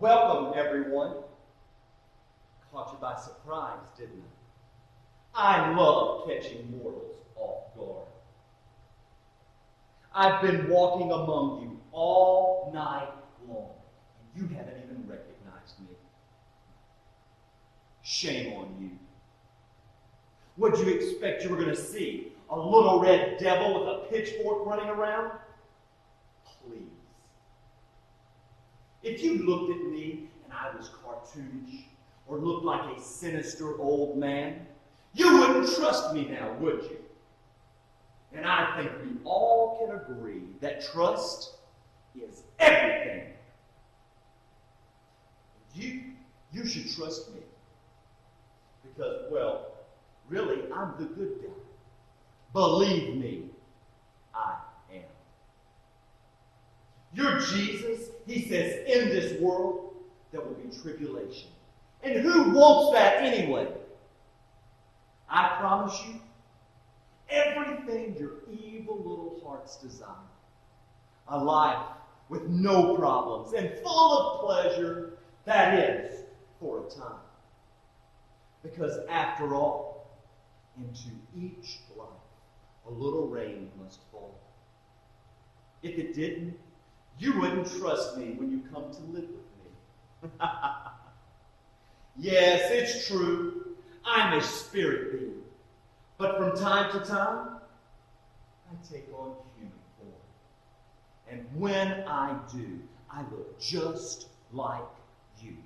Welcome, everyone. Caught you by surprise, didn't I? I love catching mortals off guard. I've been walking among you all night long, and you haven't even recognized me. Shame on you. What'd you expect you were going to see? A little red devil with a pitchfork running around? Please. If you looked at me and I was cartoonish or looked like a sinister old man, you wouldn't trust me now, would you? And I think we all can agree that trust is everything. You should trust me. Because, well, really, I'm the good guy. Believe me, I am. Your Jesus, he says, in this world there will be tribulation. And who wants that anyway? I promise you, everything your evil little hearts desire. A life with no problems and full of pleasure, that is, for a time. Because after all, into each life, a little rain must fall. If it didn't, you wouldn't trust me when you come to live with me. Yes, it's true. I'm a spirit being. But from time to time, I take on human form. And when I do, I look just like you.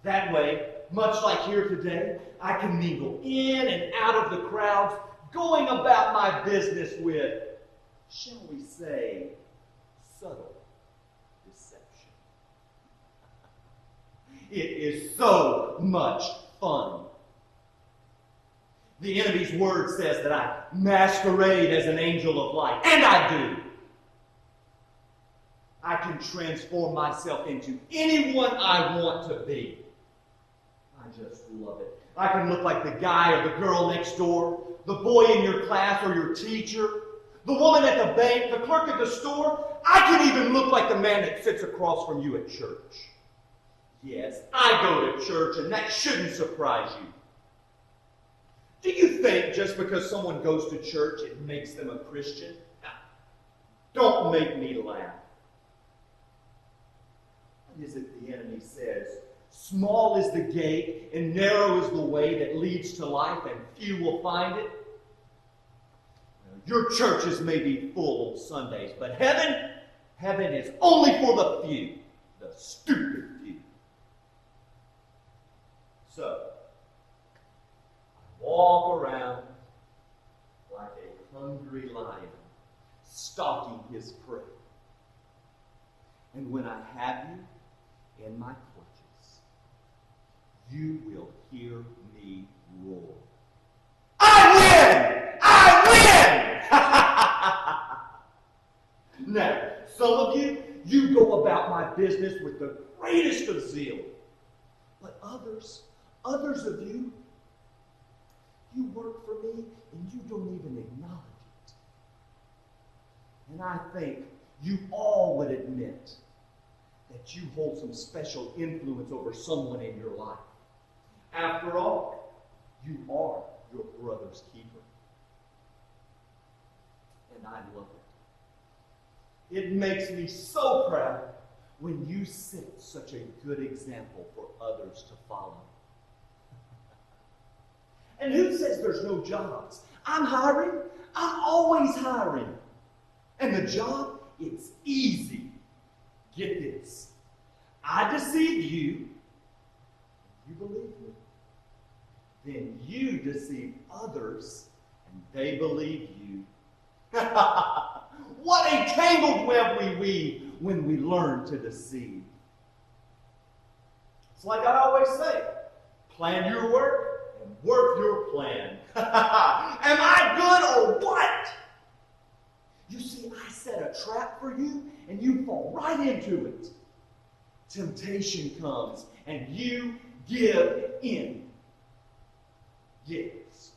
That way, much like here today, I can mingle in and out of the crowds, going about my business with, shall we say, subtle deception. It is so much fun. The enemy's word says that I masquerade as an angel of light, and I do. I can transform myself into anyone I want to be. I just love it. I can look like the guy or the girl next door, the boy in your class or your teacher, the woman at the bank, the clerk at the store. I can even look like the man that sits across from you at church. Yes, I go to church, and that shouldn't surprise you. Do you think just because someone goes to church, it makes them a Christian? Don't make me laugh. What is it the enemy says? Small is the gate, and narrow is the way that leads to life, and few will find it. Your churches may be full on Sundays, but heaven is only for the few, the stupid few. So, I walk around like a hungry lion, stalking his prey. And when I have you in my clutches, you will hear me roar. I win! I win! Now, some of you go about my business with the greatest of zeal. But others of you, you work for me and you don't even acknowledge it. And I think you all would admit that you hold some special influence over someone in your life. After all, you are your brother's keeper. And I love it. It makes me so proud when you set such a good example for others to follow. And who says there's no jobs? I'm hiring. I'm always hiring. And the job, it's easy. Get this. I deceive you. You believe me. Then you deceive others, and they believe you. What a tangled web we weave when we learn to deceive. It's like I always say, plan your work and work your plan. Am I good or what? You see, I set a trap for you, and you fall right into it. Temptation comes, and you give in. Yes,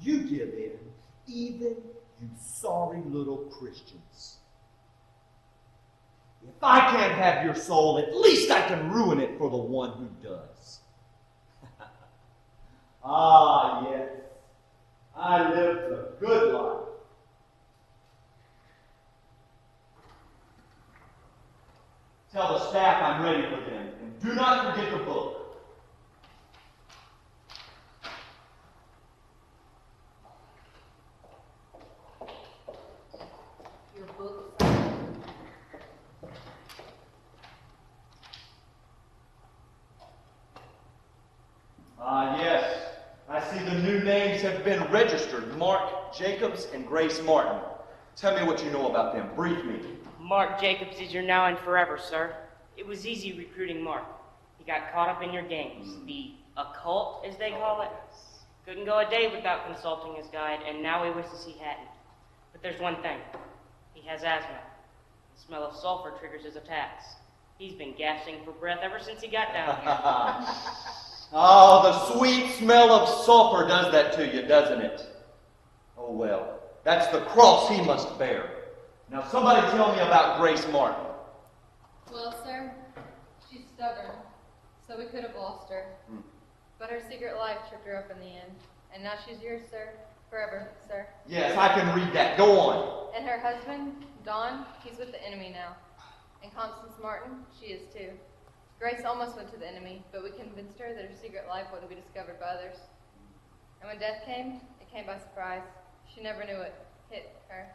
you give in, even you sorry little Christians. If I can't have your soul, at least I can ruin it for the one who does. Ah, yes. I lived a good life. Tell the staff I'm ready for them, and do not forget the book. Your book. Ah, yes. I see the new names have been registered. Mark Jacobs and Grace Martin. Tell me what you know about them. Brief me. Mark Jacobs is your now and forever, sir. It was easy recruiting Mark. He got caught up in your games. The occult, as they call it. Couldn't go a day without consulting his guide, and now he wishes he hadn't. But there's one thing. He has asthma. The smell of sulfur triggers his attacks. He's been gasping for breath ever since he got down here. Oh, the sweet smell of sulfur does that to you, doesn't it? Oh, well, that's the cross he must bear. Now, somebody tell me about Grace Martin. Well, sir, she's stubborn, so we could have lost her. But her secret life tripped her up in the end. And now she's yours, sir. Forever, sir. Yes, I can read that. Go on. And her husband, Don, he's with the enemy now. And Constance Martin, she is too. Grace almost went to the enemy, but we convinced her that her secret life wouldn't be discovered by others. And when death came, it came by surprise. She never knew it hit her.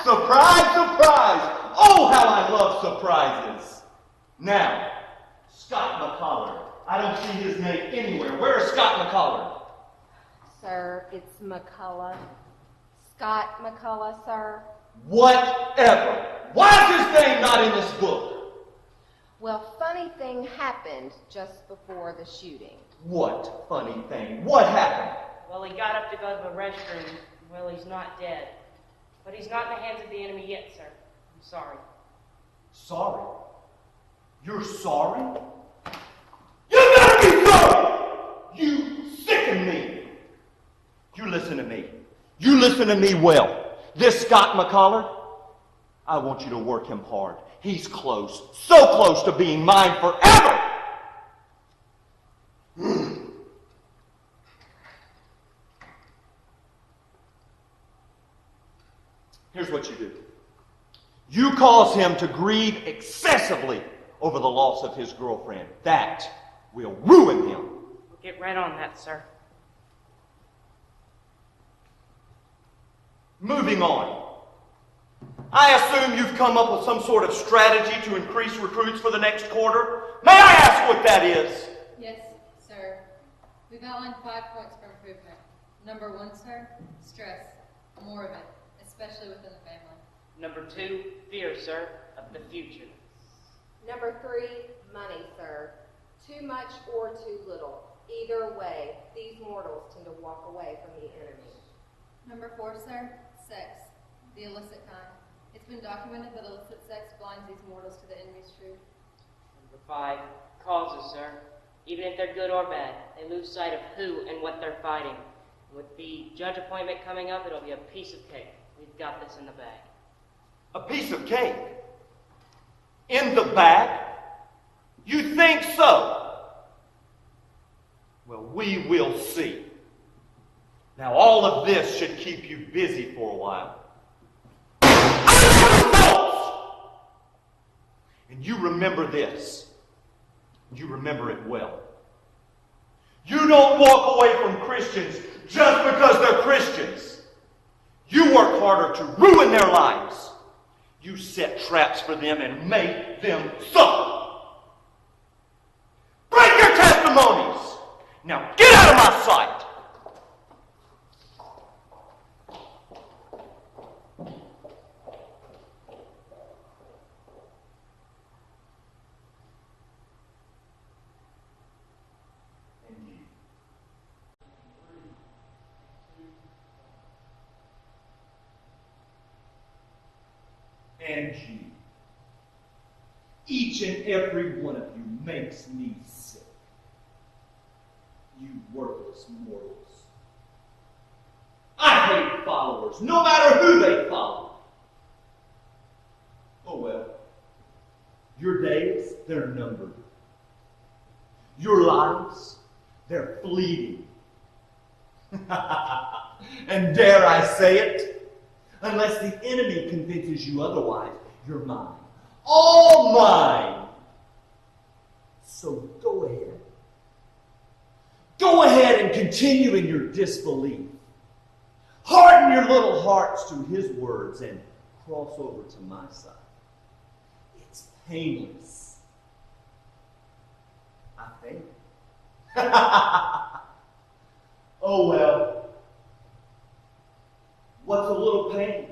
Surprise, surprise! Oh, how I love surprises. Now, Scott McCollar. I don't see his name anywhere. Where is Scott McCollar? Sir, it's McCullough. Scott McCullough, sir. Whatever. Why is his name not in this book? Well, funny thing happened just before the shooting. What funny thing? What happened? Well, he got up to go to the restroom. Well, he's not dead. But he's not in the hands of the enemy yet, sir. I'm sorry. Sorry? You're sorry? You gotta be sorry! You sicken me! You listen to me. You listen to me well. This Scott McCollar, I want you to work him hard. He's close, so close to being mine forever! Here's what you do. You cause him to grieve excessively over the loss of his girlfriend. That will ruin him. We'll get right on that, sir. Moving on. I assume you've come up with some sort of strategy to increase recruits for the next quarter. May I ask what that is? Yes, sir. We've outlined 5 points for improvement. Number 1, sir, stress. More of it, especially within the family. Number 2, fear, sir, of the future. Number 3, money, sir. Too much or too little. Either way, these mortals tend to walk away from the enemy. Number 4, sir, sex. The illicit kind. It's been documented that illicit sex blinds these mortals to the enemy's truth. Number 5, causes, sir. Even if they're good or bad, they lose sight of who and what they're fighting. With the judge appointment coming up, it'll be a piece of cake. We've got this in the bag. A piece of cake? In the bag? You think so? Well, we will see. Now, all of this should keep you busy for a while. And you remember this. You remember it well. You don't walk away from Christians just because they're Christians. You work harder to ruin their lives. You set traps for them and make them suffer. Break your testimonies. Now get out of my sight. And you, each and every one of you makes me sick. You worthless mortals. I hate followers, no matter who they follow. Oh, they're numbered. Your lives, they're fleeting. And dare I say it, unless the enemy convinces you otherwise, you're mine. All mine. So go ahead. Go ahead and continue in your disbelief. Harden your little hearts to his words and cross over to my side. It's painless. I think. Oh well. What's a little pain?